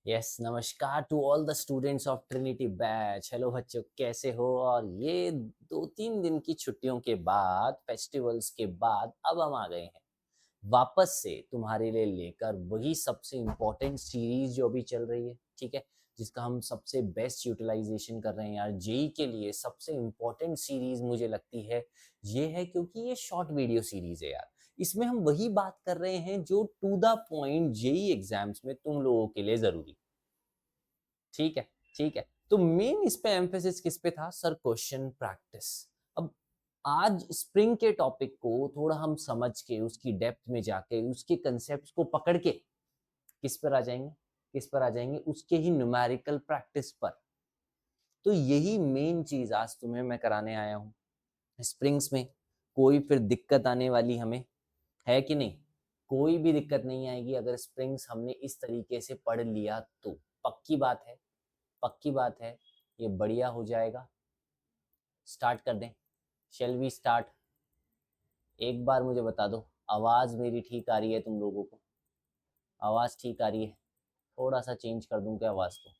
Yes, नमस्कार to all the students of Trinity batch. Hello बच्चों, कैसे हो? और ये 2-3 दिन की छुट्टियों के बाद, फेस्टिवल्स के बाद अब हम आ गए हैं वापस से तुम्हारे लिए लेकर वही सबसे इम्पोर्टेंट सीरीज जो अभी चल रही है, ठीक है, जिसका हम सबसे बेस्ट यूटिलाइजेशन कर रहे हैं यार। जेई के लिए सबसे इम्पोर्टेंट सीरीज मुझे लगती है ये है, क्योंकि ये शॉर्ट वीडियो सीरीज है यार। इसमें हम वही बात कर रहे हैं जो to the point JEE exams में तुम लोगों के लिए जरूरी। ठीक है, ठीक है। तो मेन इस पे एम्फेसिस किस पे था सर? Question practice. अब आज स्प्रिंग के टॉपिक को थोड़ा हम समझ के, उसकी डेप्थ में जाके, उसके कंसेप्ट को पकड़ के किस पर आ जाएंगे? किस पर आ जाएंगे? उसके ही न्यूमेरिकल प्रैक्टिस पर। तो यही मेन चीज आज तुम्हें मैं कराने आया हूँ। स्प्रिंग्स में कोई फिर दिक्कत आने वाली हमें है कि नहीं? कोई भी दिक्कत नहीं आएगी अगर स्प्रिंग्स हमने इस तरीके से पढ़ लिया तो। पक्की बात है, पक्की बात है, ये बढ़िया हो जाएगा। स्टार्ट कर दें? Shall we start? एक बार मुझे बता दो, आवाज़ मेरी ठीक आ रही है तुम लोगों को? आवाज़ ठीक आ रही है? थोड़ा सा चेंज कर दूं क्या आवाज़ को?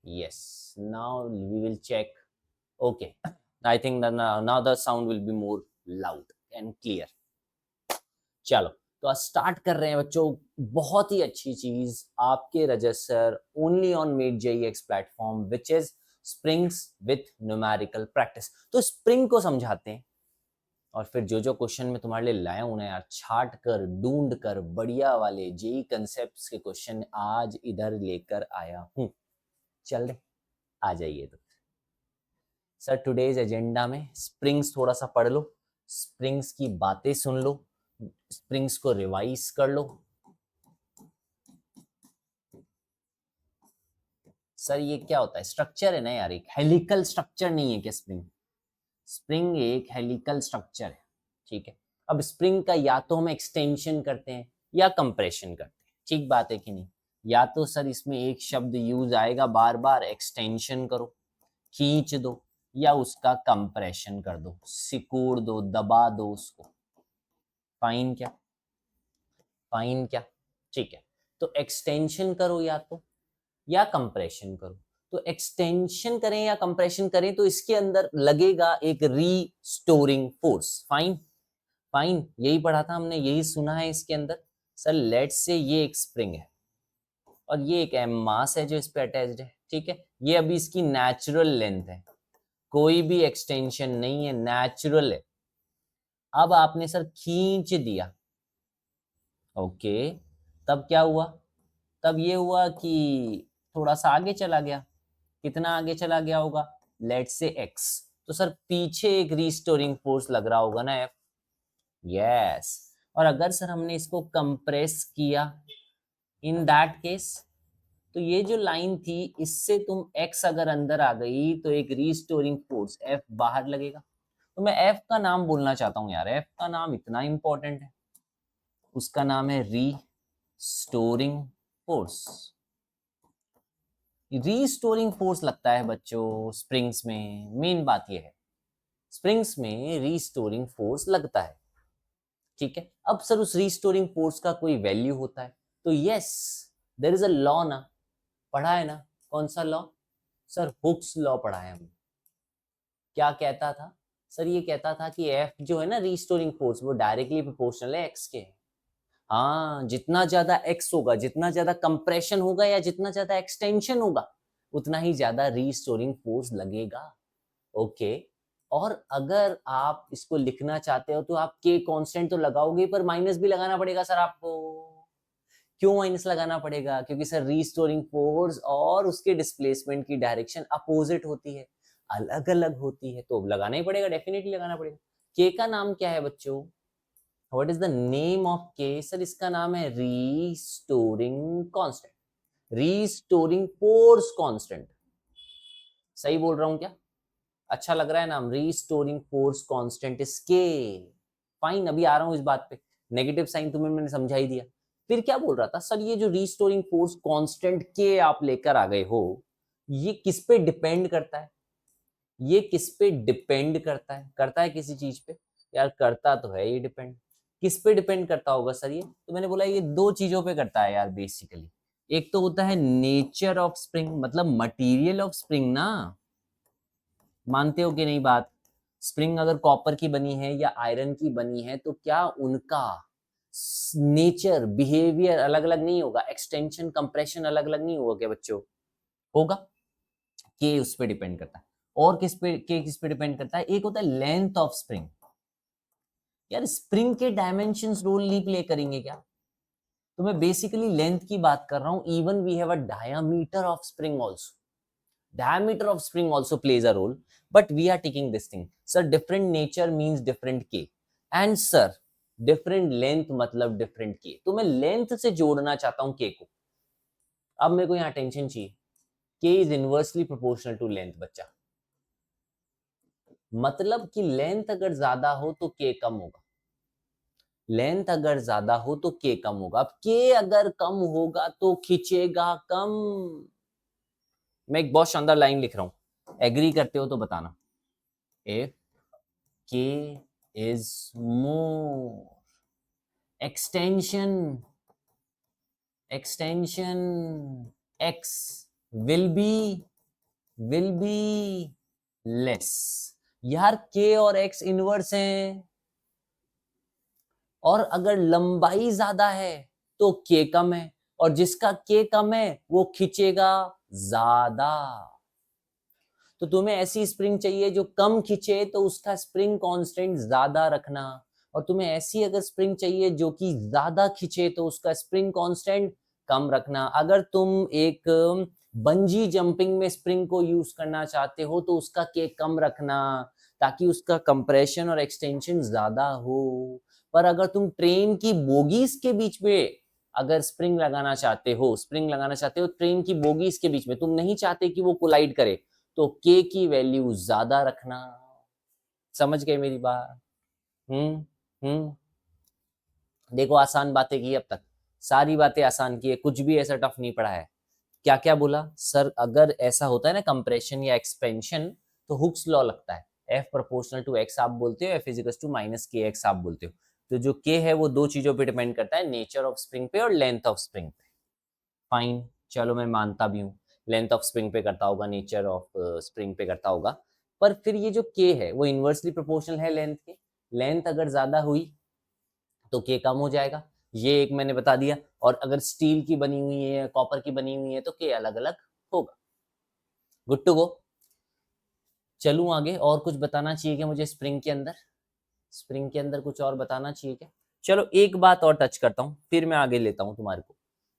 Yes, now we will check. Okay, I think now the sound will be more loud and clear. चलो, तो आज स्टार्ट कर रहे हैं बच्चों। बहुत ही अच्छी चीज आपके register only on made JEE X platform which is springs with numerical practice. तो स्प्रिंग को समझाते हैं और फिर जो जो क्वेश्चन मैं तुम्हारे लिए लाया हूं ना यार, छाट कर ढूंढ कर बढ़िया वाले जेई कंसेप्ट्स के क्वेश्चन आज इधर लेकर आया हूं। चल रहे, आ जाइए। तो सर टुडेज एजेंडा में स्प्रिंग्स थोड़ा सा पढ़ लो, स्प्रिंग्स की बातें सुन लो, स्प्रिंग्स को रिवाइज कर लो। सर ये क्या होता है? स्ट्रक्चर है ना यार, एक हेलिकल स्ट्रक्चर नहीं है क्या स्प्रिंग? स्प्रिंग एक हेलिकल स्ट्रक्चर है, ठीक है। अब स्प्रिंग का या तो हम एक्सटेंशन करते हैं या कंप्रेशन करते हैं, ठीक बात है कि नहीं? या तो सर इसमें एक शब्द यूज आएगा बार बार, एक्सटेंशन करो, खींच दो, या उसका कंप्रेशन कर दो, सिकोड़ दो, दबा दो उसको। फाइन क्या? फाइन क्या? ठीक है। तो एक्सटेंशन करो या कंप्रेशन करो। तो एक्सटेंशन करें या कंप्रेशन करें तो इसके अंदर लगेगा एक रीस्टोरिंग फोर्स। फाइन, फाइन, यही पढ़ा था हमने, यही सुना है इसके अंदर। सर लेट्स से ये एक स्प्रिंग है और ये एक एम मास है जो इस पे अटैच्ड है, ठीक है। ये अभी इसकी नेचुरल लेंथ है, कोई भी एक्सटेंशन नहीं है, नेचुरल है। अब आपने सर खींच दिया, ओके, तब क्या हुआ? तब ये हुआ कि थोड़ा सा आगे चला गया। कितना आगे चला गया होगा? लेट से एक्स। तो सर पीछे एक रीस्टोरिंग फोर्स लग रहा होगा ना, एफ। यस। और अगर सर हमने इसको कंप्रेस किया, इन दैट केस, तो ये जो लाइन थी इससे तुम एक्स अगर अंदर आ गई तो एक रीस्टोरिंग फोर्स एफ बाहर लगेगा। तो मैं एफ का नाम बोलना चाहता हूं यार, एफ का नाम इतना इंपॉर्टेंट है, उसका नाम है रीस्टोरिंग फोर्स। रीस्टोरिंग फोर्स लगता है बच्चों स्प्रिंग्स में। मेन बात यह है, स्प्रिंग्स में रीस्टोरिंग फोर्स लगता है, ठीक है। अब सर उस रीस्टोरिंग फोर्स का कोई वैल्यू होता है? तो yes, there is a law ना, पढ़ा है ना? कौन सा लॉ? सर हुक्स लॉ पढ़ा है हमने। क्या कहता था सर? ये कहता था कि एफ जो है ना, रीस्टोरिंग फोर्स, वो डायरेक्टली प्रोपोर्शनल है एक्स के। हाँ, जितना ज्यादा एक्स होगा, जितना ज्यादा कंप्रेशन होगा या जितना ज्यादा एक्सटेंशन होगा, उतना ही ज्यादा रीस्टोरिंग फोर्स लगेगा। ओके। और अगर आप इसको लिखना चाहते हो तो आप के कांस्टेंट तो लगाओगे, पर माइनस भी लगाना पड़ेगा सर आपको। क्यों माइनस लगाना पड़ेगा? क्योंकि सर रीस्टोरिंग फोर्स और उसके डिस्प्लेसमेंट की डायरेक्शन अपोजिट होती है, अलग अलग होती है, तो लगाना ही पड़ेगा, डेफिनेटली लगाना पड़ेगा। के का नाम क्या है बच्चों? What is the name of के? सर इसका नाम है restoring constant, restoring force constant. सही बोल रहा हूं क्या? अच्छा लग रहा है नाम? रीस्टोरिंग फोर्स कांस्टेंट इज के। फाइन, अभी आ रहा हूं इस बात पे। नेगेटिव साइन तुम्हें मैंने समझा ही दिया। फिर क्या बोल रहा था सर? ये जो रीस्टोरिंग फोर्स कांस्टेंट के आप लेकर आ गए हो, ये किस पे डिपेंड करता है? ये किस पे डिपेंड करता है? करता है किसी चीज पे? यार करता तो है, ये डिपेंड किस पे डिपेंड करता होगा सर? ये तो मैंने बोला ये दो चीजों पे करता है यार बेसिकली। एक तो होता है नेचर ऑफ स्प्रिंग, मतलब मटेरियल ऑफ स्प्रिंग ना, मानते हो कि नहीं बात? स्प्रिंग अगर कॉपर की बनी है या आयरन की बनी है तो क्या उनका नेचर बिहेवियर अलग अलग नहीं होगा? एक्सटेंशन कंप्रेशन अलग अलग नहीं होगा क्या बच्चों? होगा। के उस पर डिपेंड करता है। और किस पे डिपेंड करता है? एक होता है लेंथ ऑफ स्प्रिंग। यार स्प्रिंग के डायमेंशंस रोल नहीं प्ले करेंगे क्या? तो मैं बेसिकली लेंथ की बात कर रहा हूं। Even we have a diameter of spring also, diameter of spring also plays a role, but we are taking this thing, sir, different nature means different k, and sir different length मतलब different k। तो मैं length से जोड़ना चाहता हूं k को। अब मेरे को यहाँ टेंशन चाहिए, k is inversely proportional to length बच्चा, मतलब कि लेंथ अगर ज्यादा हो तो k कम होगा, लेंथ अगर ज्यादा हो तो k कम होगा। अब k अगर कम होगा तो खींचेगा कम। मैं एक बहुत शानदार लाइन लिख रहा हूं, एग्री करते हो तो बताना। if k is more, extension x will be less। यार k और x इनवर्स हैं, और अगर लंबाई ज्यादा है तो k कम है, और जिसका k कम है वो खींचेगा ज्यादा। तो तुम्हें ऐसी स्प्रिंग चाहिए जो कम खींचे तो उसका स्प्रिंग कांस्टेंट ज्यादा रखना, और तुम्हें ऐसी अगर स्प्रिंग चाहिए जो कि ज्यादा खींचे तो उसका स्प्रिंग कांस्टेंट कम रखना। अगर तुम एक बंजी जंपिंग में स्प्रिंग को यूज करना चाहते हो तो उसका के कम रखना, ताकि उसका कंप्रेशन और एक्सटेंशन ज्यादा हो। पर अगर तुम ट्रेन की बोगीज के बीच में अगर स्प्रिंग लगाना चाहते हो, ट्रेन की बोगीज के बीच में, तुम नहीं चाहते कि वो कोलाइड करे, तो k की वैल्यू ज्यादा रखना। समझ गए मेरी बात? हम्म। देखो आसान बातें की अब तक, सारी बातें आसान की है, कुछ भी ऐसा टफ नहीं पढ़ा है। क्या क्या बोला सर? अगर ऐसा होता है ना कंप्रेशन या एक्सपेंशन, तो हुक्स लॉ लगता है, F प्रोपोर्शनल टू x आप बोलते हो, F is equals to minus K X आप बोलते हो। तो जो k है वो दो चीजों पे डिपेंड करता है, नेचर ऑफ स्प्रिंग पे और लेंथ ऑफ स्प्रिंग पे। फाइन, चलो मैं मानता भी हूँ लेंथ ऑफ स्प्रिंग पे करता होगा, नेचर ऑफ स्प्रिंग पे करता होगा, पर फिर ये जो के है वो इनवर्सली प्रोपोर्शनल है लेंथ के। लेंथ अगर ज्यादा हुई तो के कम हो जाएगा, ये एक मैंने बता दिया। और अगर स्टील की बनी हुई है, कॉपर की बनी हुई है, तो के अलग अलग होगा। Good to go. चलूं आगे, और कुछ बताना चाहिए क्या मुझे स्प्रिंग के अंदर? स्प्रिंग के अंदर कुछ और बताना चाहिए क्या? चलो एक बात और टच करता हूँ, फिर मैं आगे लेता हूँ तुम्हारे को।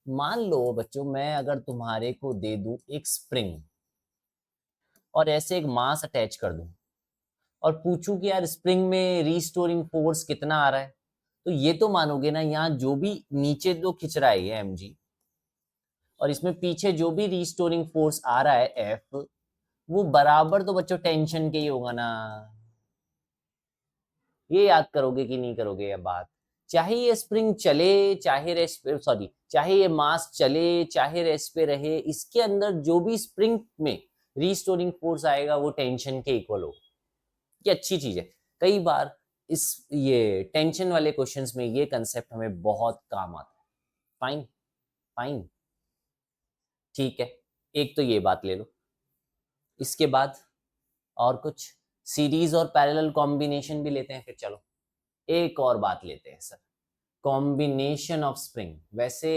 मान लो बच्चों, मैं अगर तुम्हारे को दे दूं एक स्प्रिंग और ऐसे एक मास अटैच कर दूं, और पूछूं कि यार स्प्रिंग में रीस्टोरिंग फोर्स कितना आ रहा है, तो ये तो मानोगे ना, यहाँ जो भी नीचे जो खिंच रहा है ये mg, और इसमें पीछे जो भी रीस्टोरिंग फोर्स आ रहा है F, वो बराबर तो बच्चों टेंशन के ही होगा ना। ये याद करोगे कि नहीं करोगे ये बात? चाहे ये स्प्रिंग चले, चाहे रेस्ट पे, सॉरी, चाहे ये मास चले, चाहे रेस्ट पे रहे, इसके अंदर जो भी स्प्रिंग में रीस्टोरिंग फोर्स आएगा वो टेंशन के इक्वल हो। ये अच्छी चीज है। कई बार इस ये टेंशन वाले क्वेश्चंस में ये कंसेप्ट हमें बहुत काम आता है। फाइन, फाइन, ठीक है। एक तो ये बात ले लो, इसके बाद और कुछ सीरीज और पैरेलल कॉम्बिनेशन भी लेते हैं फिर। चलो एक और बात लेते हैं सर, कॉम्बिनेशन ऑफ स्प्रिंग। वैसे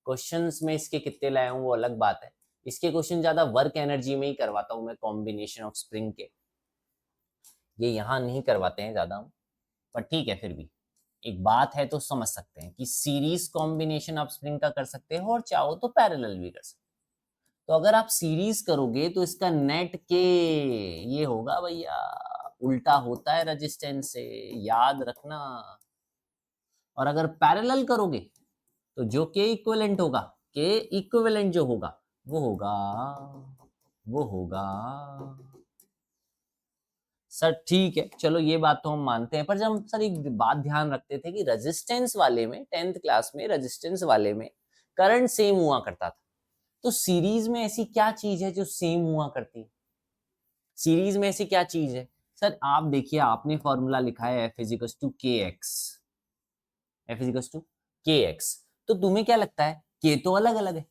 क्वेश्चंस में इसके कितने लाया हूं वो अलग बात है, इसके क्वेश्चन ज्यादा वर्क एनर्जी में ही करवाता हूं मैं, कॉम्बिनेशन ऑफ स्प्रिंग के ये यहाँ नहीं करवाते हैं ज्यादा हम, पर ठीक है, फिर भी एक बात है तो समझ सकते हैं कि सीरीज कॉम्बिनेशन आप स्प्रिंग का कर सकते हो, और चाहो तो पैरेलल भी कर सकते हो। तो अगर आप सीरीज करोगे तो इसका नेट के ये होगा भैया, उल्टा होता है रेजिस्टेंस से, याद रखना। और अगर पैरेलल करोगे तो जो के इक्विवेलेंट होगा, के इक्विवेलेंट जो होगा वो होगा, वो होगा सर, ठीक है चलो ये बात तो हम मानते हैं, पर जब हम सर एक बात ध्यान रखते थे कि रेजिस्टेंस वाले में, 10th क्लास में रेजिस्टेंस वाले में करंट सेम हुआ करता था, तो सीरीज में ऐसी क्या चीज है जो सेम हुआ करती है? सीरीज में ऐसी क्या चीज है? सर आप देखिए, आपने फॉर्मूला लिखा है F इज टू के एक्स, F इज टू के एक्स, तो तुम्हें क्या लगता है के तो अलग अलग है,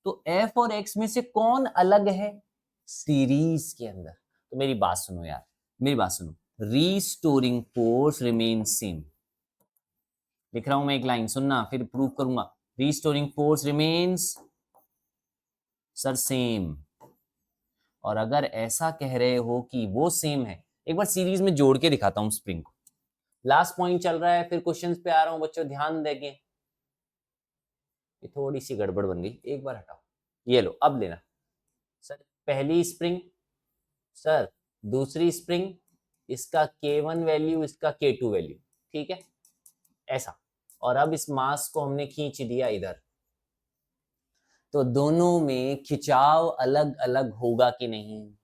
तो एफ और एक्स में से कौन अलग है सीरीज के अंदर? तो मेरी बात सुनो यार, मेरी बात सुनो, रीस्टोरिंग फोर्स रिमेन सेम। लिख रहा हूं मैं एक लाइन, सुनना फिर प्रूव करूंगा। Restoring force remains sir same. और अगर ऐसा कह रहे हो कि वो सेम है, एक बार सीरीज में जोड़ के दिखाता हूं स्प्रिंग को। लास्ट पॉइंट चल रहा है, फिर क्वेश्चंस पे आ रहा हूं बच्चों, ध्यान देंगे। ये थोड़ी सी गड़बड़ बन गई, एक बार हटाओ, ये लो अब लेना। सर पहली स्प्रिंग, सर दूसरी स्प्रिंग, इसका K1 वैल्यू, इसका K2 वैल्यू, ठीक है ऐसा। और अब इस मास को हमने खींच दिया इधर, तो दोनों में खिंचाव अलग अलग होगा कि नहीं?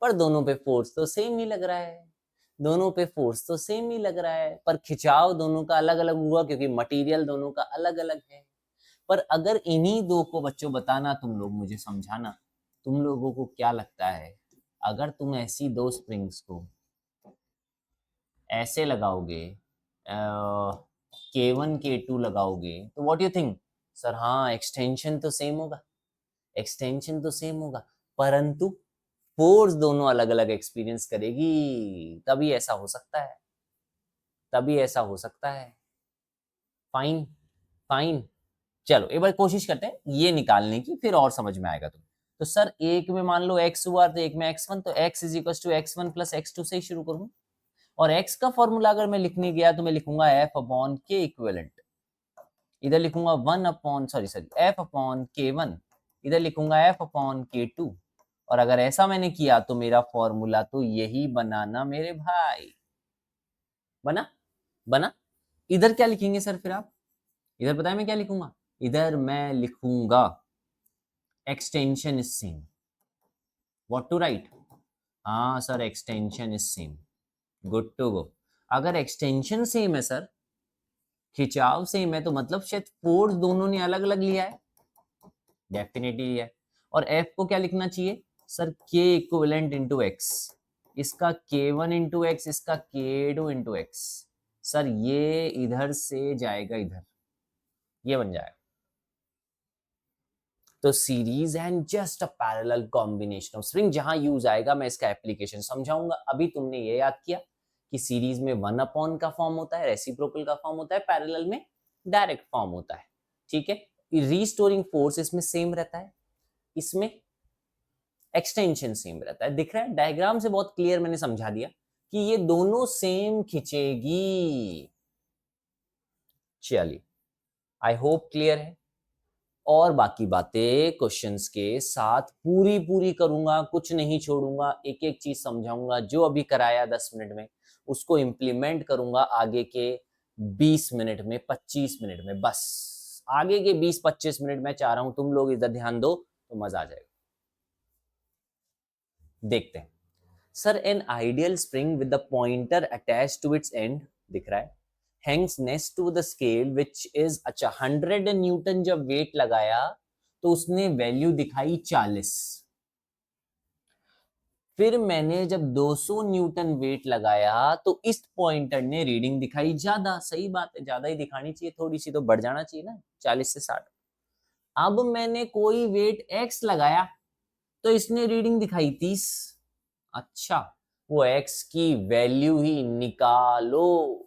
पर दोनों पे फोर्स तो सेम ही लग रहा है, दोनों पे फोर्स तो सेम ही लग रहा है, पर खिंचाव दोनों का अलग अलग हुआ क्योंकि मटेरियल दोनों का अलग अलग है। पर अगर इन्हीं दो को बच्चों बताना, तुम लोग मुझे समझाना, तुम लोगों को क्या लगता है अगर तुम ऐसी दो स्प्रिंग्स को ऐसे लगाओगे, K1 K2 लगाओगे, तो व्हाट यू थिंक? सर हाँ एक्सटेंशन तो सेम होगा, एक्सटेंशन तो सेम होगा, परंतु फोर्स दोनों अलग अलग एक्सपीरियंस करेगी, तभी ऐसा हो सकता है, तभी ऐसा हो सकता है। फाइन फाइन, चलो एक बार कोशिश करते हैं ये निकालने की, फिर और समझ में आएगा तुम्हें। तो सर एक में मान लो x हुआ, तो एक में x1, तो x is equal to x1 plus x2 से ही शुरू करूँ। और x का फॉर्मूला अगर मैं लिखने गया तो मैं लिखूंगा f अपॉन k इक्विवेलेंट, इधर लिखूंगा 1 अपॉन f अपॉन k1, इधर लिखूंगा f अपॉन k2। और अगर ऐसा मैंने किया तो मेरा फॉर्मूला तो यही बनाना मेरे भाई, बना बना। इधर क्या लिखेंगे सर फिर आप? इधर पता है मैं क्या लिखूंगा? इधर मैं लिखूंगा extension is same. What to write? हाँ sir extension is same, good to go. अगर एक्सटेंशन सेम है सर, खिंचाव सेम है, तो मतलब शायद फोर्स दोनों ने अलग अलग लिया है, डेफिनेटली लिया है। और एफ को क्या लिखना चाहिए सर? के इक्विवेलेंट इंटू एक्स, इसका K1 इंटू एक्स, इसका K2 इंटू एक्स। सर ये इधर से जाएगा इधर, ये बन जाएगा। तो series and just a parallel combination of spring, जहां यूज आएगा मैं इसका एप्लीकेशन समझाऊंगा। अभी तुमने ये याद किया कि सीरीज में 1 अपॉन का फॉर्म होता है, रेसिप्रोकल का फॉर्म होता है, पैरेलल में डायरेक्ट फॉर्म होता है, ठीक है। रीस्टोरिंग फोर्स इसमें सेम रहता है, इसमें एक्सटेंशन सेम रहता है। दिख रहा है डायग्राम से बहुत क्लियर मैंने समझा दिया कि ये दोनों सेम खिंचेगी। चलिए आई होप क्लियर है। और बाकी बातें क्वेश्चंस के साथ पूरी पूरी करूंगा, कुछ नहीं छोड़ूंगा, एक एक चीज समझाऊंगा। जो अभी कराया 10 मिनट में उसको इंप्लीमेंट करूंगा आगे के 20 मिनट में, 25 मिनट में। बस आगे के 20-25 मिनट में चाह रहा हूं तुम लोग इधर ध्यान दो तो मजा आ जाएगा। देखते हैं sir, an ideal spring with the pointer attached to its end, दिख रहा है, hangs next to the scale which is, अच्छा 100 न्यूटन जब वेट लगाया तो उसने वैल्यू दिखाई 40। फिर मैंने जब 200 न्यूटन वेट लगाया तो इस पॉइंटर ने रीडिंग दिखाई ज्यादा। सही बात है, ज्यादा ही दिखानी चाहिए, थोड़ी सी तो बढ़ जाना चाहिए ना, 40 से 60। अब मैंने कोई वेट x लगाया तो इसने रीडिंग दिखाई 30। अच्छा वो x की वैल्यू ही निकालो,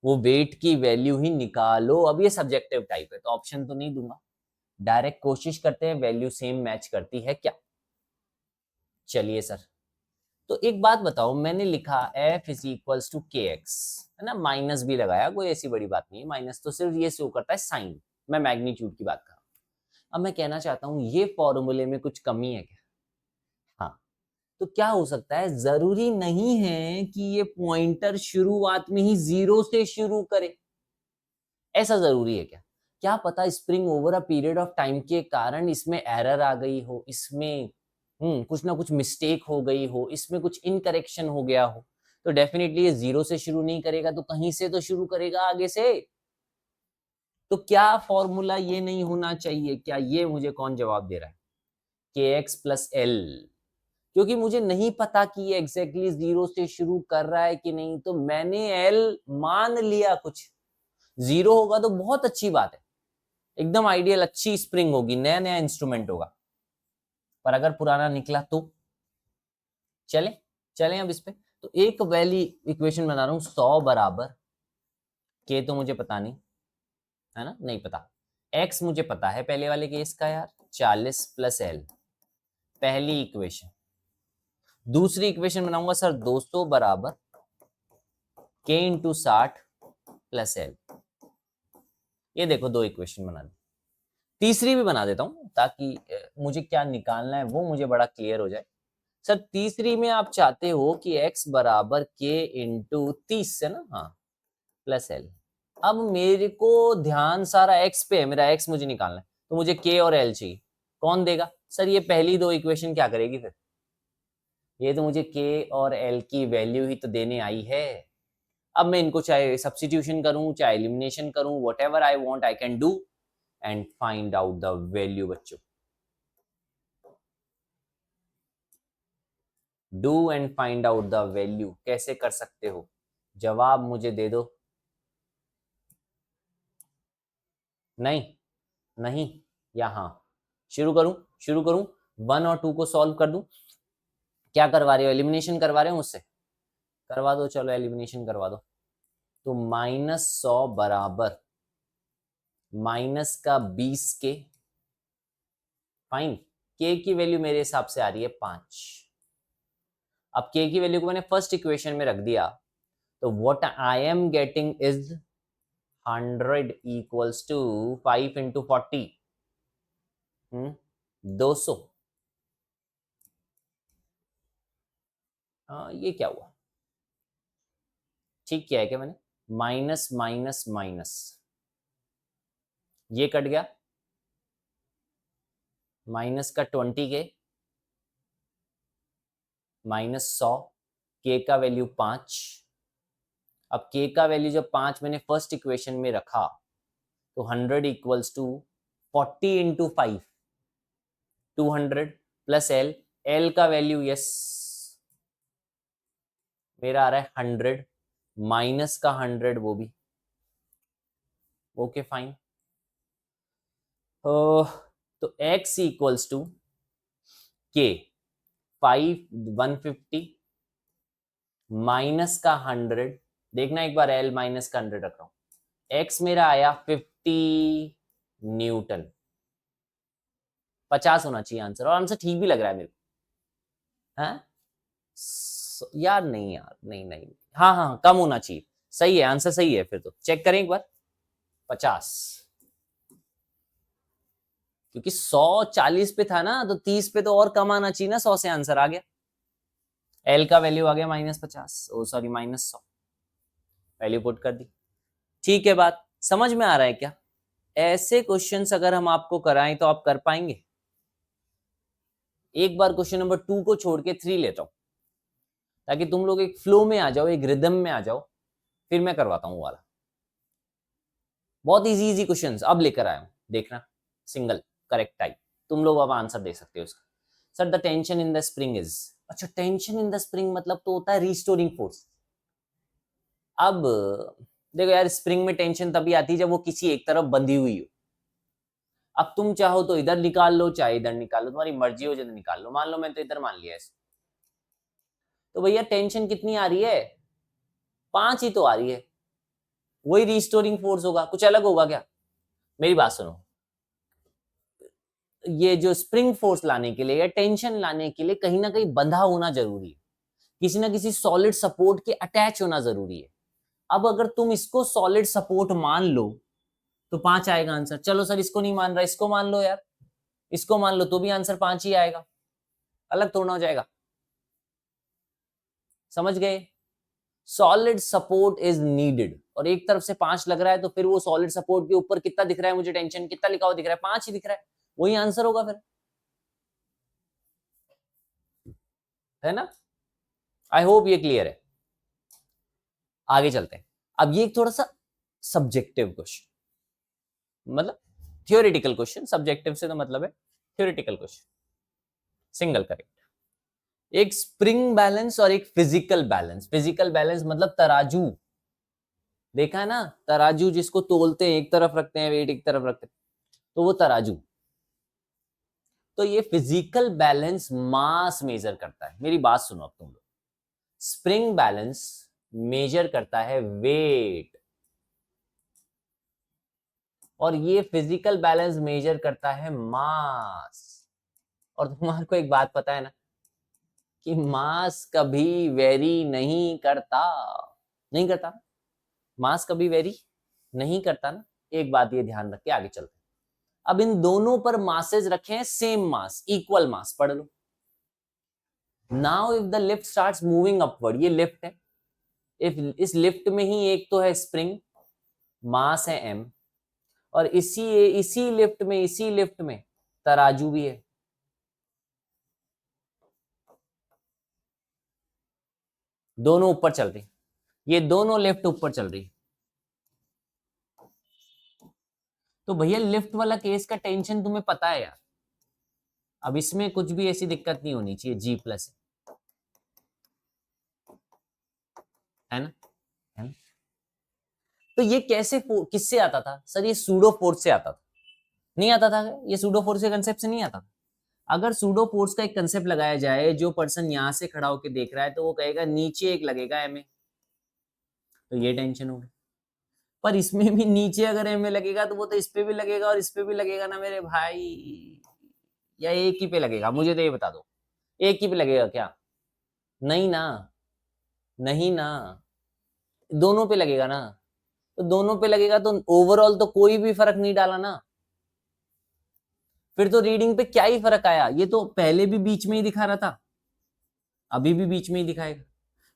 वो वेट की वैल्यू ही निकालो। अब ये सब्जेक्टिव टाइप है तो ऑप्शन तो नहीं दूंगा, डायरेक्ट कोशिश करते हैं वैल्यू सेम मैच करती है क्या। चलिए सर, तो एक बात बताओ, मैंने लिखा f इज इक्वल्स टू के एक्स, है ना, माइनस भी लगाया, कोई ऐसी बड़ी बात नहीं है, माइनस तो सिर्फ ये शो करता है साइन, मैं मैग्नीट्यूड की बात कर रहा हूं। अब मैं कहना चाहता हूं ये फॉर्मूले में कुछ कमी है क्या? हाँ, तो क्या हो सकता है, जरूरी नहीं है कि ये पॉइंटर शुरुआत में ही 0 से शुरू करे, ऐसा जरूरी है क्या? क्या पता spring over a period of time के कारण इसमें एरर आ गई हो, इसमें कुछ ना कुछ मिस्टेक हो गई हो, इसमें कुछ इनकरेक्शन हो गया हो, तो डेफिनेटली ये 0 से शुरू नहीं करेगा, तो कहीं से तो शुरू करेगा आगे से। तो क्या फॉर्मूला ये नहीं होना चाहिए क्या? ये मुझे कौन जवाब दे रहा है? के एक्स प्लस एल, क्योंकि मुझे नहीं पता कि ये एग्जैक्टली 0 से शुरू कर रहा है कि नहीं, तो मैंने एल मान लिया कुछ। 0 होगा तो बहुत अच्छी बात है, एकदम आइडियल अच्छी स्प्रिंग होगी, नया नया इंस्ट्रूमेंट होगा, पर अगर पुराना निकला तो चले चले अब इस पे। तो एक वैली इक्वेशन बना रहा हूं, 100 बराबर के, तो मुझे पता नहीं है ना, नहीं पता। एक्स मुझे पता है पहले वाले केस का यार, 40 प्लस एल, पहली इक्वेशन। दूसरी इक्वेशन बनाऊंगा सर 200 बराबर के इंटू 60 प्लस एल। ये देखो दो इक्वेशन बना दी। तीसरी भी बना देता हूं ताकि मुझे क्या निकालना है वो मुझे बड़ा क्लियर हो जाए। सर तीसरी में आप चाहते हो कि x बराबर के इंटू 30 है ना, हाँ, प्लस एल। अब मेरे को ध्यान सारा x पे है, मेरा x मुझे निकालना है, तो मुझे k और l चाहिए। कौन देगा सर? ये पहली दो इक्वेशन क्या करेगी फिर? ये तो मुझे k और l की वैल्यू ही तो देने आई है। अब मैं इनको चाहे सब्स्टिट्यूशन करूं चाहे एलिमिनेशन करूं, whatever I want I can do and find out the value. बच्चों do and find out the value कैसे कर सकते हो? जवाब मुझे दे दो। नहीं, नहीं, या हाँ? शुरू करूं 1 और 2 को सॉल्व कर दूं? क्या करवा रहे हो, एलिमिनेशन करवा रहे हो मुझसे? करवा दो, चलो एलिमिनेशन करवा दो। तो -100 बराबर माइनस का 20 के, फाइन। के की वैल्यू मेरे हिसाब से आ रही है 5। अब के की वैल्यू को मैंने फर्स्ट इक्वेशन में रख दिया, तो what I am getting is 100 equals to 5 into 40, 200। ये क्या हुआ? ठीक किया है क्या मैंने? माइनस माइनस माइनस, ये कट गया, माइनस का 20 के, -100, के का वैल्यू 5। अब के का वैल्यू जब 5 मैंने फर्स्ट इक्वेशन में रखा, तो 100 equals to 40 into 5, 200 plus L. L का वैल्यू यस मेरा आ रहा है 100, माइनस का 100 वो भी ओके, फाइन। तो x इक्वल्स टू के 150 माइनस का 100, देखना एक बार l माइनस का 100 रख रहा हूं। x मेरा आया 50 न्यूटन, 50 होना चाहिए आंसर, और आंसर ठीक भी लग रहा है मेरे को। हाँ यार नहीं, यार नहीं नहीं, हाँ हाँ कम होना चाहिए, सही है आंसर, सही है। फिर तो चेक करें एक बार, 50, क्योंकि 100 40 पे था ना, तो 30 पे तो और कम आना चाहिए ना, 100 से आंसर आ गया। एल का वैल्यू आ गया -50, ओ सॉरी -100, वैल्यू पुट कर दी। ठीक है, बात समझ में आ रहा है क्या? ऐसे क्वेश्चंस अगर हम आपको कराएं तो आप कर पाएंगे? एक बार क्वेश्चन नंबर 2 को छोड़ के 3 लेता हूं, ताकि तुम लोग एक फ्लो में आ जाओ, एक रिदम में आ जाओ, फिर मैं करवाता हूं वाला। बहुत इजी इजी क्वेश्चंस अब लेकर आया हूं, देखना, सिंगल करेक्ट टाइप, तुम लोग अब आंसर दे सकते हो इसका। Sir the tension in the spring is, अच्छा टेंशन इन द स्प्रिंग मतलब तो होता है रिस्टोरिंग फोर्स। अब देखो यार, स्प्रिंग में टेंशन तभी आती है जब वो किसी एक तरफ बंधी हुई हो। अब तुम चाहो तो इधर निकाल लो, चाहे इधर निकाल लो, तुम्हारी मर्जी हो जिधर निकाल लो। मान लो मैं तो इधर मान लिया इसको, तो भैया टेंशन कितनी आ रही है? 5 ही तो आ रही है। वही रिस्टोरिंग फोर्स होगा, कुछ अलग होगा क्या? मेरी बात सुनो, ये जो स्प्रिंग फोर्स लाने के लिए या टेंशन लाने के लिए कहीं ना कहीं बंधा होना जरूरी है, किसी ना किसी सॉलिड सपोर्ट के अटैच होना जरूरी है। अब अगर तुम इसको सॉलिड सपोर्ट मान लो तो 5 आएगा आंसर। चलो सर इसको नहीं मान रहा, इसको मान लो यार, इसको मान लो तो भी आंसर 5 ही आएगा, अलग थोड़ा हो जाएगा। समझ गए? सॉलिड सपोर्ट इज नीडेड, और एक तरफ से 5 लग रहा है, तो फिर वो सॉलिड सपोर्ट के ऊपर कितना दिख रहा है मुझे? टेंशन कितना लिखा हुआ दिख रहा है? 5 ही दिख रहा है, वही आंसर होगा फिर, है ना? आई होप ये क्लियर है। आगे चलते हैं। अब ये थोड़ा सा सब्जेक्टिव क्वेश्चन, मतलब थियोरेटिकल क्वेश्चन, सब्जेक्टिव से तो मतलब है थियोरेटिकल क्वेश्चन, सिंगल करेक्ट। एक स्प्रिंग बैलेंस और एक फिजिकल बैलेंस। फिजिकल बैलेंस मतलब तराजू, देखा है ना, तराजू जिसको तोलते हैं, एक तरफ रखते हैं वेट, एक तरफ रखते हैं। तो वो तराजू। तो ये फिजिकल बैलेंस मास मेजर करता है। मेरी बात सुनो अब तुम लोग, स्प्रिंग बैलेंस मेजर करता है वेट, और ये फिजिकल बैलेंस मेजर करता है मास। और तुम्हारे को एक बात पता है ना कि मास कभी वेरी नहीं करता, नहीं करता, मास कभी वेरी नहीं करता ना। एक बात ये ध्यान रख के आगे चलते हैं। अब इन दोनों पर मासेज रखे हैं, सेम मास, इक्वल मास, पढ़ लो। Now if the lift starts moving upward, ये लिफ्ट है, इफ इस लिफ्ट में ही एक तो है स्प्रिंग, मास है m, और इसी लिफ्ट में तराजू भी है। दोनों ऊपर चल रही, ये दोनों लिफ्ट ऊपर चल रही। तो भैया लिफ्ट वाला केस का टेंशन तुम्हें पता है यार। अब इसमें कुछ भी ऐसी दिक्कत नहीं होनी चाहिए, G प्लस है ना, है ना। तो ये कैसे किससे आता था सर? ये सूडो फोर्स से आता था, नहीं आता था? ये सूडो फोर्स के कंसेप्ट से नहीं आता था। अगर सूडो फोर्स का एक कंसेप्ट लगाया जाए, जो पर्सन यहां से खड़ा होकर देख रहा है तो वो कहेगा नीचे एक लगेगा एम ए, तो ये टेंशन होगी। पर इसमें भी नीचे अगर एम ए लगेगा तो वो तो इस पे भी लगेगा और इस पे भी लगेगा ना मेरे भाई, या एक ही पे लगेगा? मुझे तो ये बता दो, एक ही पे लगेगा क्या? नहीं ना, नहीं ना, दोनों पे लगेगा ना। तो दोनों पे लगेगा तो ओवरऑल तो कोई भी फर्क नहीं डाला ना, फिर तो रीडिंग पे क्या ही फर्क आया? ये तो पहले भी बीच में ही दिखा रहा था, अभी भी बीच में ही दिखाएगा।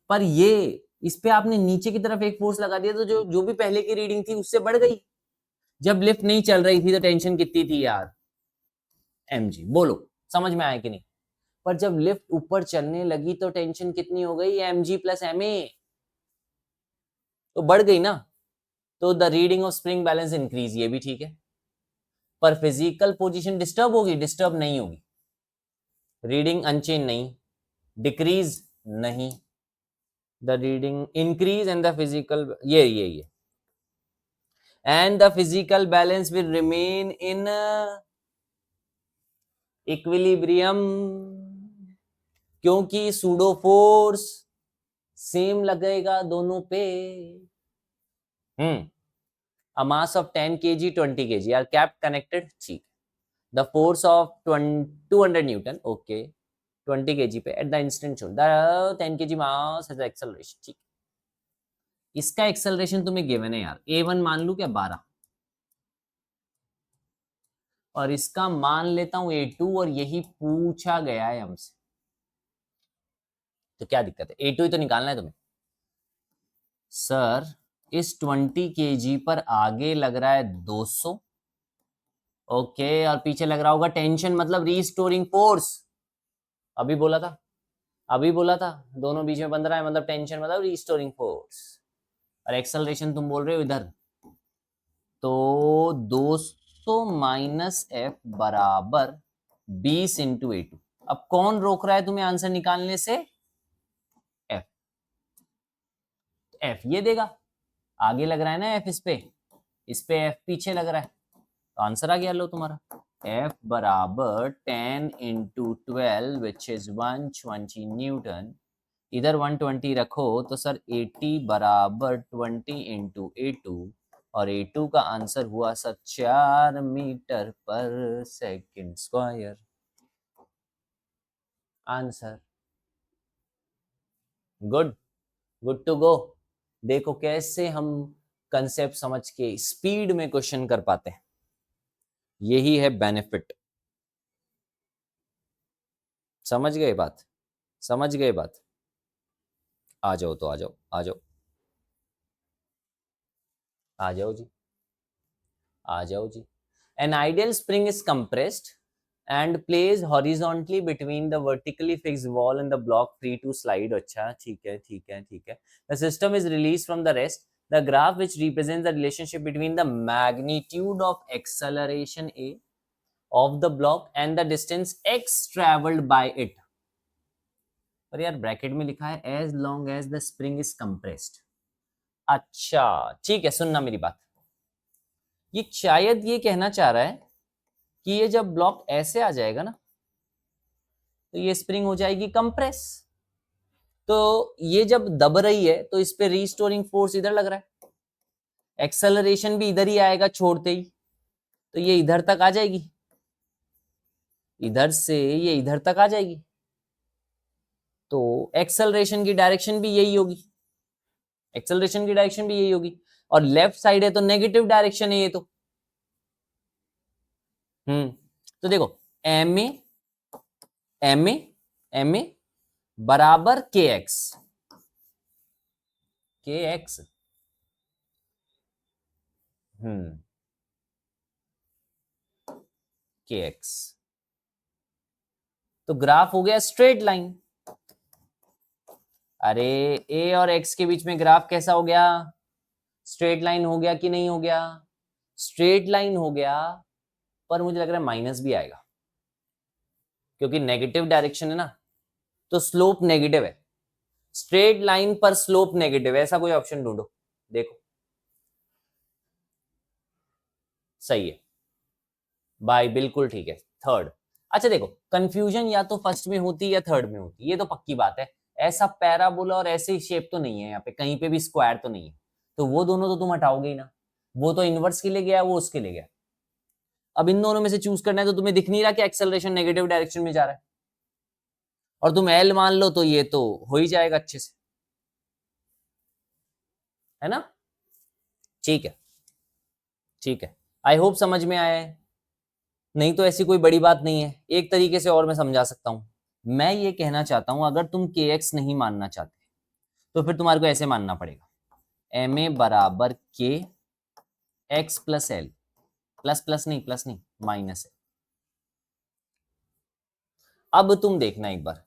पर ये इस पे आपने नीचे की तरफ एक फोर्स लगा दिया तो जो जो भी पहले की रीडिंग थी उससे बढ़ गई। जब लिफ्ट नहीं चल रही थी तो टेंशन कितनी थी यार? mg, बोलो समझ में आया कि नहीं? पर जब लिफ्ट ऊपर चलने लगी तो टेंशन कितनी हो गई? mg प्लस ma, तो बढ़ गई ना। तो the reading of spring balance increase, ये भी ठीक है। पर फिजिकल पोजीशन डिस्टर्ब होगी? डिस्टर्ब नहीं होगी। रीडिंग अनचेंज नहीं, डिक्रीज नहीं, the reading increase and the physical, ये and the physical balance will remain in equilibrium, क्योंकि सूडो फोर्स सेम लगेगा दोनों पे। a mass of 10 kg 20 kg are kept connected, ठीक। the force of 200 newton, okay, 20 kg पे at the instant shown the 10 kg mass has acceleration, ठीक। इसका acceleration तुम्हें given है यार, a1 मान लू क्या 12, और इसका मान लेता हूं A2, और यही पूछा गया है हमसे। तो क्या दिक्कत है? A2 ही तो निकालना है तुम्हें। सर इस 20 kg पर आगे लग रहा है 200, ओके, और पीछे लग रहा होगा टेंशन, मतलब रीस्टोरिंग फोर्स। अभी बोला था, अभी बोला था, दोनों बीच में बंध रहा है, मतलब टेंशन मतलब रीस्टोरिंग फोर्स। और एक्सेलरेशन तुम बोल रहे हो इधर, तो 200 माइनस एफ बराबर 20 इंटू A2। अब कौन रोक रहा है तुम्हें आंसर निकालने से? एफ। एफ ये देगा, आगे लग रहा है ना एफ, इस पे एफ पीछे लग रहा है, तो आंसर आ गया लो तुम्हारा। एफ बराबर 10 इंटू 12 विच इज 120 न्यूटन। इधर 120 रखो तो सर 80 बराबर 20 इंटू A2, और A2 का आंसर हुआ sir 4 metre per second square. Answer good, good to go. देखो कैसे हम कंसेप्ट समझ के स्पीड में क्वेश्चन कर पाते हैं, यही है बेनिफिट। समझ गए बात? समझ गए बात? आ जाओ तो आ जाओ, आ जाओ, आ जाओ जी, आ जाओ जी। An ideal spring is compressed and placed horizontally between the vertically fixed wall and the block free to slide। अच्छा ठीक है, ठीक है, ठीक है। The system is released from the rest। The graph which represents the relationship between the magnitude of acceleration A of the block and the distance x traveled by it। पर यार bracket में लिखा है as long as the spring is compressed। अच्छा ठीक है, सुनना मेरी बात। ये शायद ये कहना चाह रहा है कि ये जब ब्लॉक ऐसे आ जाएगा ना तो ये स्प्रिंग हो जाएगी कंप्रेस। तो ये जब दब रही है तो इस पे रीस्टोरिंग फोर्स इधर लग रहा है, एक्सेलरेशन भी इधर ही आएगा छोड़ते ही, तो ये इधर तक आ जाएगी, इधर से ये इधर तक आ जाएगी, तो एक्सेलरेशन की डायरेक्शन भी यही होगी, एक्सेलरेशन की डायरेक्शन भी यही होगी, और लेफ्ट साइड है तो नेगेटिव डायरेक्शन है ये तो। तो देखो M A M A M A बराबर के एक्स, के एक्स के एक्स, तो ग्राफ हो गया स्ट्रेट लाइन। अरे ए और एक्स के बीच में ग्राफ कैसा हो गया, स्ट्रेट लाइन हो गया कि नहीं हो गया, स्ट्रेट लाइन हो गया, पर मुझे लग रहा है माइनस भी आएगा क्योंकि नेगेटिव डायरेक्शन है ना, तो स्लोप नेगेटिव है, स्ट्रेट लाइन पर स्लोप नेगेटिव है, ऐसा कोई ऑप्शन ढूंढो, देखो सही है भाई, बिल्कुल ठीक है, थर्ड। अच्छा देखो कंफ्यूजन या तो फर्स्ट में होती है या थर्ड में होती है, ये तो पक्की बात है, ऐसा पैराबोला और ऐसे शेप तो नहीं है यहाँ पे, कहीं पे भी स्क्वायर तो नहीं है, तो वो दोनों तो तुम हटाओगे ही ना, वो तो इनवर्स के लिए गया, वो उसके लिए गया। अब इन दोनों में से चूज करना है, तो तुम्हें दिख नहीं रहा कि एक्सेलरेशन नेगेटिव डायरेक्शन में जा रहा है, और तुम एल मान लो तो ये तो हो ही जाएगा अच्छे से, है ना। ठीक है ठीक है, आई होप समझ में आया है, नहीं तो ऐसी कोई बड़ी बात नहीं है, एक तरीके से और मैं समझा सकता हूं। मैं ये कहना चाहता हूं अगर तुम के एक्स नहीं मानना चाहते तो फिर तुम्हारे को ऐसे मानना पड़ेगा, एम ए बराबर K x plus L, plus plus नहीं, प्लस नहीं, माइनस है। अब तुम देखना एक बार,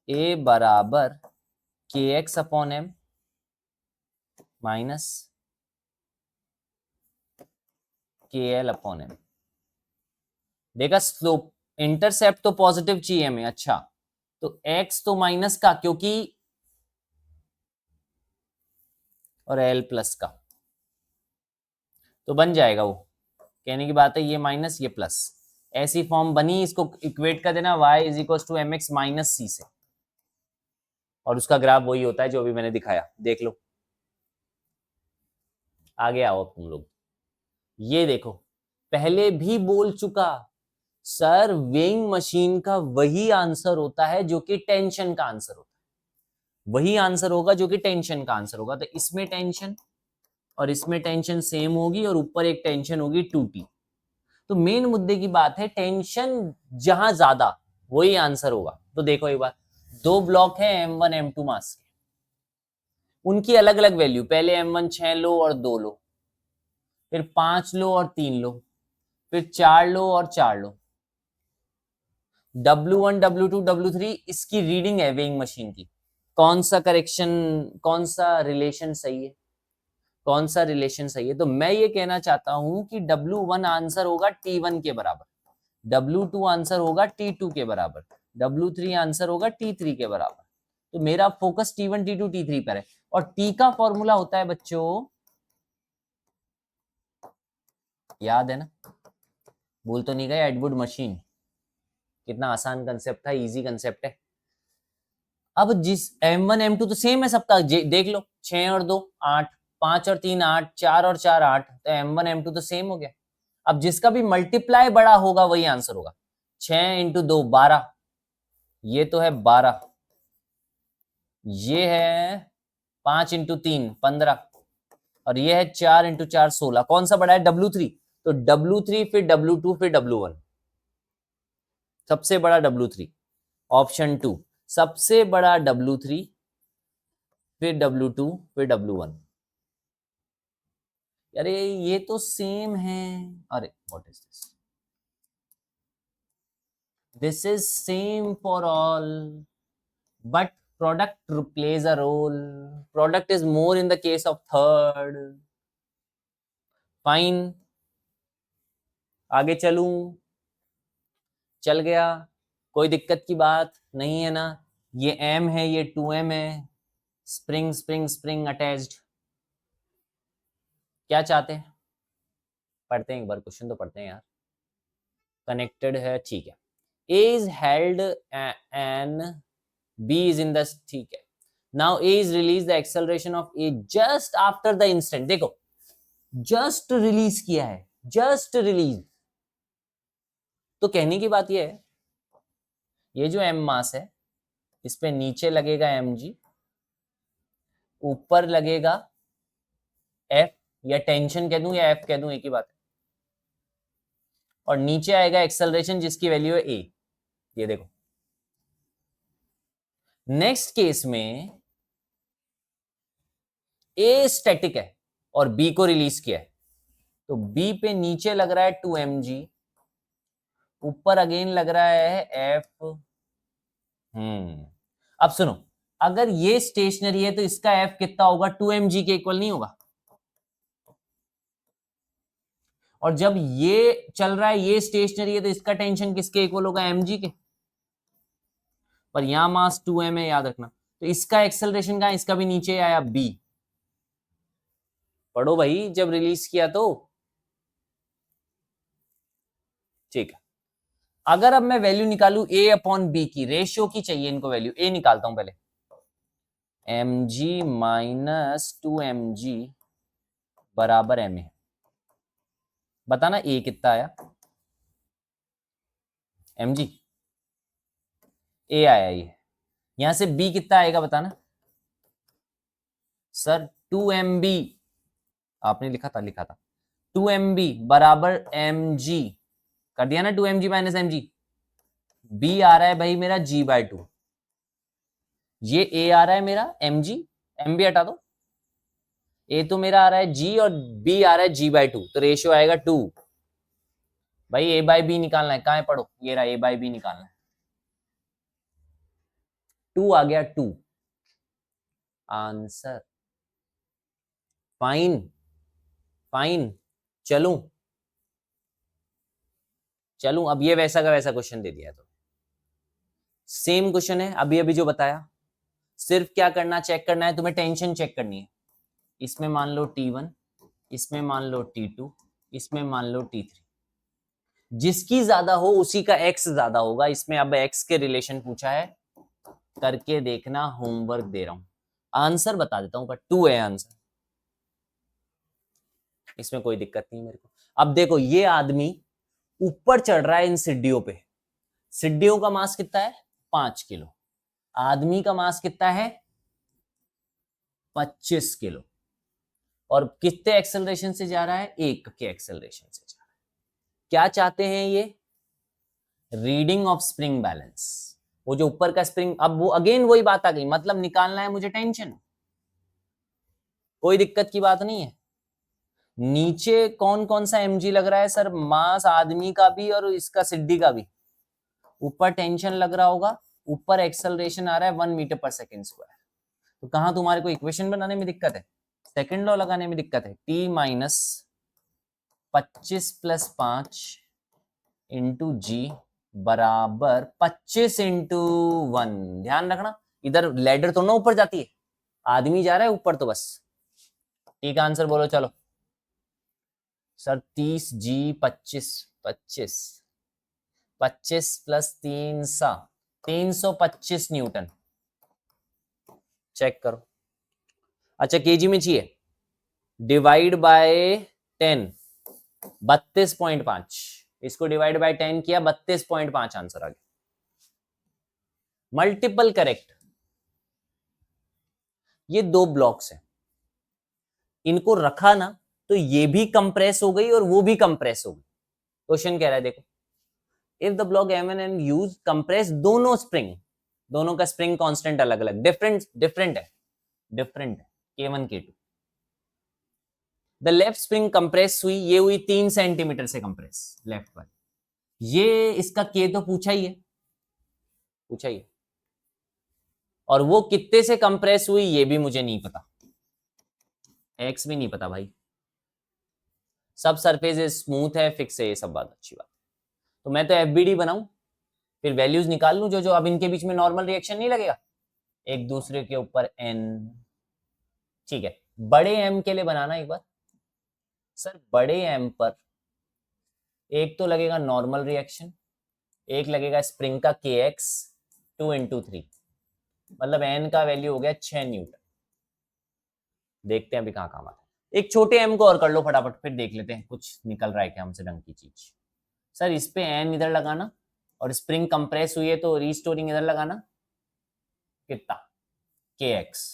ए बराबर K x upon M minus के एल अपॉन एम, देखा स्लोप इंटरसेप्ट तो पॉजिटिव चाहिए हमें, अच्छा तो x तो माइनस का क्योंकि, और l प्लस का, तो बन जाएगा वो, कहने की बात है ये माइनस ये प्लस, ऐसी फॉर्म बनी, इसको इक्वेट कर देना y is equal to m x minus c से, और उसका ग्राफ वही होता है जो अभी मैंने दिखाया, देख लो। आगे आओ तुम लोग, ये देखो पहले भी बोल चुका सर, वेइंग मशीन का वही आंसर होता है जो कि टेंशन का आंसर होता है, वही आंसर होगा जो कि टेंशन का आंसर होगा, तो इसमें टेंशन और इसमें टेंशन सेम होगी, और ऊपर एक टेंशन होगी 2t, तो मेन मुद्दे की बात है टेंशन जहां ज्यादा वही आंसर होगा। तो देखो एक बार, दो ब्लॉक है M1 M2 मास के, उनकी अलग अलग वैल्यू, पहले M1 6 लो और 2 लो, फिर 5 लो और 3 लो, फिर 4 लो और 4 लो, W1 W2 W3 इसकी रीडिंग है वेइंग मशीन की, कौन सा करेक्शन, कौन सा रिलेशन सही है, कौन सा रिलेशन सही है, तो मैं ये कहना चाहता हूं कि W1 आंसर होगा T1 के बराबर, W2 आंसर होगा T2 के बराबर, W3 आंसर होगा T3 के बराबर, तो मेरा फोकस T1 T2 T3 पर है, और T का फॉर्मूला होता है बच्चों, याद है ना, भूल तो नहीं गए, एडवुड मशीन, कितना आसान कंसेप्ट था, इजी कंसेप्ट है। अब जिस M1 M2 तो सेम है सबका, देख लो 6 और 2 8, 5 और 3 8, 4 और 4 8, तो M1 M2 तो सेम हो गया। अब जिसका भी मल्टीप्लाई बड़ा होगा वही आंसर होगा, 6 इंटू 2 12, ये तो है 12, ये है 5 इंटू 3 15, और ये है 4 इंटू 4 16, कौन सा बड़ा है W3, तो W3 फिर W2 फिर W1, सबसे बड़ा W3, ऑप्शन 2 सबसे बड़ा W3 फिर W2 फिर W1, अरे ये तो सेम है, अरे what is this, this is same for all, but product plays a role, product is more in the case of third, fine, आगे चलूं, चल गया, कोई दिक्कत की बात नहीं है ना, ये M है ये 2M है, स्प्रिंग स्प्रिंग स्प्रिंग अटैच्ड, क्या चाहते हैं, पढ़ते हैं एक बार क्वेश्चन तो पढ़ते हैं यार, कनेक्टेड है, ठीक है। A is held and B is in the, ठीक है। Now A is release the acceleration of A just after the instant, देखो जस्ट रिलीज किया है, जस्ट रिलीज। तो कहने की बात यह है, ये जो m मास है इस पे नीचे लगेगा mg, ऊपर लगेगा f, या टेंशन कह दूं या f कह दूं, एक ही बात है, और नीचे आएगा एक्सेलरेशन जिसकी वैल्यू है a। ये देखो नेक्स्ट केस में a स्टैटिक है और b को रिलीज किया है, तो b पे नीचे लग रहा है 2mg, ऊपर अगेन लग रहा है f। अब सुनो, अगर ये स्टेशनरी है तो इसका f कितना होगा, 2mg के इक्वल नहीं होगा। और जब ये चल रहा है, ये स्टेशनरी है, तो इसका टेंशन किसके इक्वल होगा, mg के। पर यहां मास 2m है, याद रखना। तो इसका एक्सेलरेशन कहां, इसका भी नीचे आया b। पढ़ो भाई, जब रिलीज किया तो ठीक है। अगर अब मैं वैल्यू निकालू a अपॉन b की, रेशियो की चाहिए इनको वैल्यू, a निकालता हूं पहले, mg माइनस 2mg बराबर m है। बताना a कितना आया, mg a आया, ये यहां से b कितना आएगा बताना सर, 2mb आपने लिखा था 2mb बराबर mg, कर दिया ना, 2mg माइनस mg। b आ रहा है भाई मेरा g/2, ये a आ रहा है मेरा mg, mb हटा दो, a तो मेरा आ रहा है g और b आ रहा है g/2, तो रेशियो आएगा 2। भाई a/b निकालना है, कहां है पढ़ो, ये रहा a/b निकालना है, 2 आ गया 2 आंसर। फाइन फाइन, चलूं चलूं, अब ये वैसा का वैसा क्वेश्चन दे दिया, तो सेम क्वेश्चन है अभी अभी जो बताया, सिर्फ क्या करना, चेक करना है तुम्हें, टेंशन चेक करनी है। इसमें मान लो T1, इसमें मान लो T2, इसमें मान लो T3, जिसकी ज्यादा हो उसी का x ज्यादा होगा। इसमें अब x के रिलेशन पूछा है, करके देखना, होमवर्क दे रहा हूं, आंसर बता देता हूं, पर 2 है आंसर, इसमें कोई दिक्कत नहीं मेरे को। अब देखो, ये आदमी ऊपर चढ़ रहा है इन सीढ़ियों पे, सीढ़ियों का मास कितना है, 5 किलो, आदमी का मास कितना है, 25 किलो, और कितने एक्सेलरेशन से जा रहा है, 1 के एक्सेलरेशन से जा रहा है। क्या चाहते हैं ये, रीडिंग ऑफ स्प्रिंग बैलेंस, वो जो ऊपर का स्प्रिंग। अब वो अगेन वही बात आ गई, मतलब निकालना है मुझे टेंशन, कोई दिक्कत की बात नहीं है। नीचे कौन कौन सा mg लग रहा है सर, मास आदमी का भी और इसका सिड्डी का भी, ऊपर टेंशन लग रहा होगा, ऊपर एक्सेलरेशन आ रहा है 1 मीटर पर सेकेंड स्क्वायर। तो कहां तुम्हारे को इक्वेशन बनाने में दिक्कत है, सेकेंड लॉ लगाने में दिक्कत है, t माइनस 25 प्लस 5 इंटू जी बराबर 25 इंटू 1। ध्यान रखना, इधर लैडर तो ना ऊपर जाती है, आदमी जा रहा है ऊपर, तो बस टी का आंसर बोलो चलो सर, 30 जी 25 25 25 प्लस 325 न्यूटन, चेक करो। अच्छा केजी में चाहिए, डिवाइड बाय 10, 32.5, इसको डिवाइड बाय 10 किया, 32.5 आंसर आ गया, मल्टीपल करेक्ट। ये 2 ब्लॉक्स हैं, इनको रखा ना तो ये भी कंप्रेस हो गई और वो भी कंप्रेस हो गई। क्वेश्चन कह रहा है देखो, if the block M1 and use compress दोनों स्प्रिंग, दोनों का स्प्रिंग कांस्टेंट अलग अलग, डिफरेंट है K1 K2। The left spring compress हुई, ये हुई 3 सेंटीमीटर से कंप्रेस लेफ्ट पर, ये इसका K तो पूछा ही है, और वो कितने से कंप्रेस हुई ये भी मुझे नहीं पता, X भी नहीं पता भाई, सब सरफेस स्मूथ है, फिक्स है, ये सब बात अच्छी बात। तो मैं तो FBD बनाऊं, फिर वैल्यूज निकाल लूं, जो अब इनके बीच में नॉर्मल रिएक्शन नहीं लगेगा एक दूसरे के ऊपर n। ठीक है, बड़े m के लिए बनाना एक बार सर, बड़े m पर एक तो लगेगा नॉर्मल रिएक्शन, एक लगेगा स्प्रिंग का kx 2 × 3, मतलब n का वैल्यू हो गया 6 न्यूटन। देखते हैं अभी कहाँ काम आता है। एक छोटे m को और कर लो फटाफट, फिर देख लेते हैं कुछ निकल रहा है क्या हमसे ढंग की चीज। सर इस पे n इधर लगाना, और स्प्रिंग कंप्रेस हुई है तो रीस्टोरिंग इधर लगाना, कितना kx।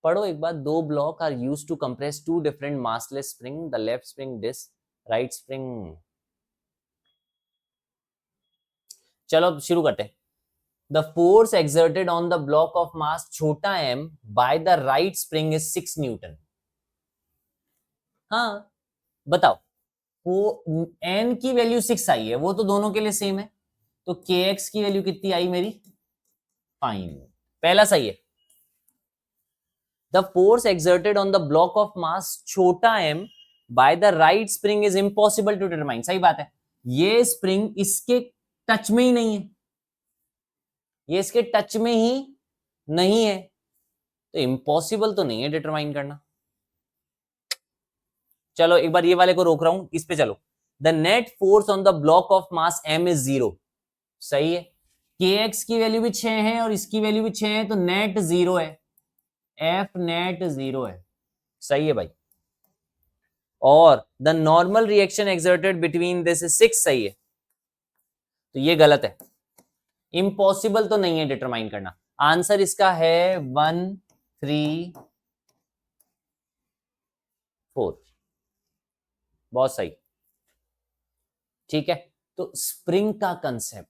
पढ़ो एक बार, दो block are use to compress two different massless spring, the left spring this right spring. चलो अब शुरू करते हैं। The force exerted on the block of mass छोटा m by the right spring is 6 newton. हाँ बताओ, वो n की वैल्यू 6 आई है, वो तो दोनों के लिए सेम है, तो kx की वैल्यू कितनी आई मेरी, फाइन, पहला सही है। The force exerted on the block of mass छोटा m by the right spring is impossible to determine, सही बात है। ये स्प्रिंग इसके टच में ही नहीं है, ये इसके टच में ही नहीं है, तो इम्पॉसिबल तो नहीं है डिटरमाइन करना। चलो एक बार ये वाले को रोक रहा हूं, इस पे चलो। The net force on the block of mass m is 0, सही है। kx की वैल्यू भी 6 है और इसकी वैल्यू भी 6 है, तो नेट 0 है, एफ नेट 0 है, सही है भाई। और the normal reaction exerted between this is 6, सही है, तो ये गलत है। इम्पॉसिबल तो नहीं है डिटरमाइन करना, आंसर इसका है 1 3 4, बहुत सही, ठीक है। तो स्प्रिंग का कंसेप्ट,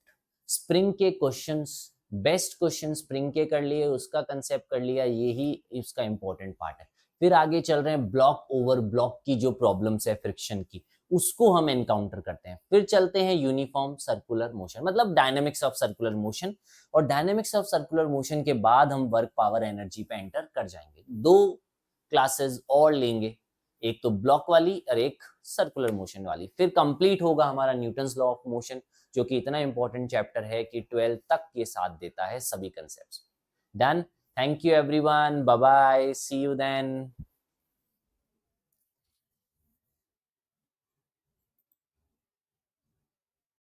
स्प्रिंग के क्वेश्चंस, बेस्ट क्वेश्चन स्प्रिंग के कर लिए, उसका कंसेप्ट कर लिया, यही इसका इंपॉर्टेंट पार्ट है। फिर आगे चल रहे हैं ब्लॉक ओवर ब्लॉक की जो प्रॉब्लम्स है फ्रिक्शन की, उसको हम एनकाउंटर करते हैं। फिर चलते हैं यूनिफॉर्म सर्कुलर मोशन, मतलब डायनेमिक्स ऑफ सर्कुलर मोशन, और डायनेमिक्स ऑफ सर्कुलर मोशन के बाद हम वर्क पावर एनर्जी पे एंटर कर जाएंगे। 2 क्लासेस और लेंगे, एक तो ब्लॉक वाली और एक सर्कुलर मोशन वाली, फिर कंप्लीट होगा हमारा न्यूटन्स लॉ ऑफ मोशन, जो कि इतना इंपॉर्टेंट चैप्टर है कि 12 तक ये साथ देता है सभी concepts. Done, thank you everyone, bye bye, see you then.